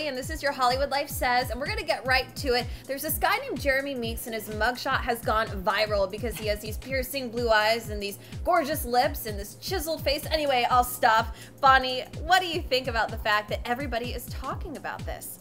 And this is your Hollywood Life Says, and we're gonna get right to it. There's this guy named Jeremy Meeks, and his mugshot has gone viral because he has these piercing blue eyes and these gorgeous lips and this chiseled face. Anyway, I'll stop. Bonnie, what do you think about the fact that everybody is talking about this?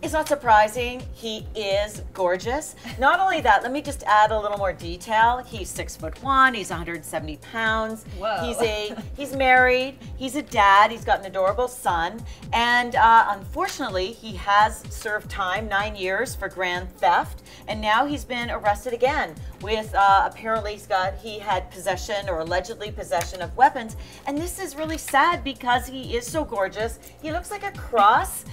It's not surprising. He is gorgeous. Not only that, let me just add a little more detail. He's 6'1", he's 170 pounds. Whoa. He's married, he's a dad, he's got an adorable son, and unfortunately, he has served time, 9 years for grand theft, and now he's been arrested again with apparently he had possession or allegedly possession of weapons, and this is really sad because he is so gorgeous. He looks like a cross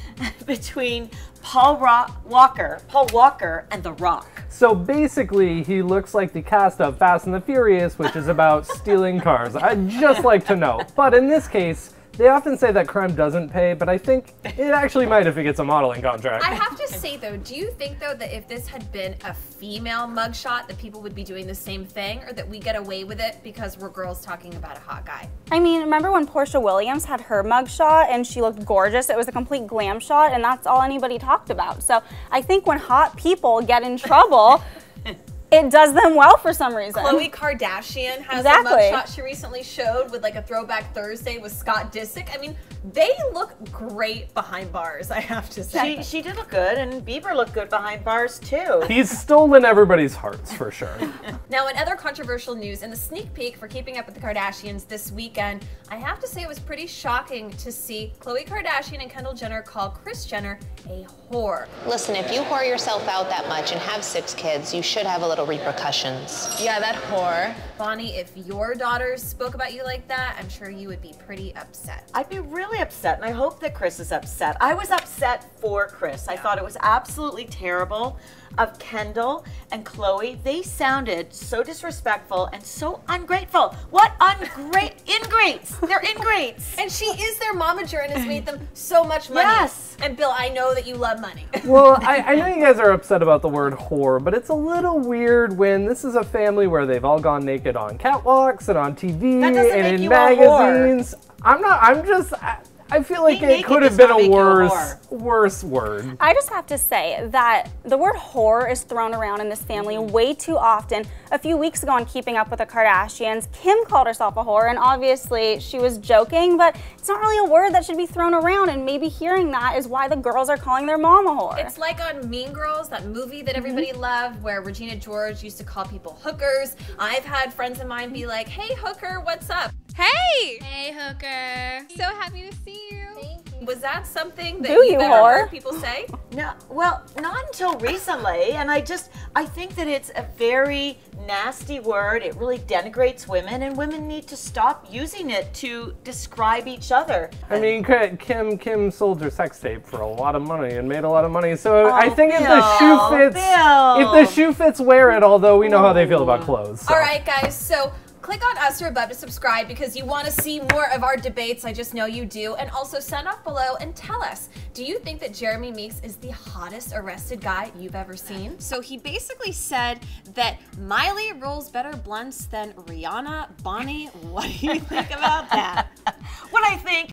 between Paul Walker and The Rock. So basically, he looks like the cast of Fast and the Furious, which is about stealing cars. I'd just like to know. But in this case, they often say that crime doesn't pay, but I think it actually might if he gets a modeling contract. I have to say though, do you think though that if this had been a female mugshot that people would be doing the same thing, or that we get away with it because we're girls talking about a hot guy? I mean, remember when Portia Williams had her mugshot and she looked gorgeous? It was a complete glam shot and that's all anybody talked about. So I think when hot people get in trouble, it does them well for some reason. Khloe Kardashian has a mugshot she recently showed with like a Throwback Thursday with Scott Disick. I mean, they look great behind bars, I have to say. She did look good, and Bieber looked good behind bars too. He's stolen everybody's hearts, for sure. Now, in other controversial news, in the sneak peek for Keeping Up with the Kardashians this weekend, I have to say it was pretty shocking to see Khloe Kardashian and Kendall Jenner call Kris Jenner a whore. Listen, if you whore yourself out that much and have 6 kids, you should have a little repercussions. Yeah, that whore. Bonnie, if your daughters spoke about you like that, I'm sure you would be pretty upset. I'd be really upset, and I hope that Kris is upset. I was upset for Kris. I thought it was absolutely terrible of Kendall and Khloe. They sounded so disrespectful and so ungrateful. What ingrates? They're ingrates. And she is their momager and has made them so much money. Yes. And Bill, I know that you love money. Well, I know you guys are upset about the word whore, but it's a little weird when this is a family where they've all gone naked on catwalks and on TV and in magazines. I feel like it could have been a worse word. I just have to say that the word whore is thrown around in this family way too often. A few weeks ago on Keeping Up with the Kardashians, Kim called herself a whore, and obviously she was joking, but it's not really a word that should be thrown around, and maybe hearing that is why the girls are calling their mom a whore. It's like on Mean Girls, that movie that everybody loved, where Regina George used to call people hookers. I've had friends of mine be like, hey hooker, what's up? Hey! Hey, hooker. So happy to see you. Thank you. Was that something that you've ever heard people say? No, well, not until recently, and I think that it's a very nasty word. It really denigrates women, and women need to stop using it to describe each other. I mean, Kim sold her sex tape for a lot of money and made a lot of money, so I think if the shoe fits, wear it, although we know how they feel about clothes. So. All right, guys, so click on us or above to subscribe because you want to see more of our debates. I just know you do. And also send off below and tell us, do you think that Jeremy Meeks is the hottest arrested guy you've ever seen? So he basically said that Miley rolls better blunts than Rihanna. Bonnie, what do you think about that? What I think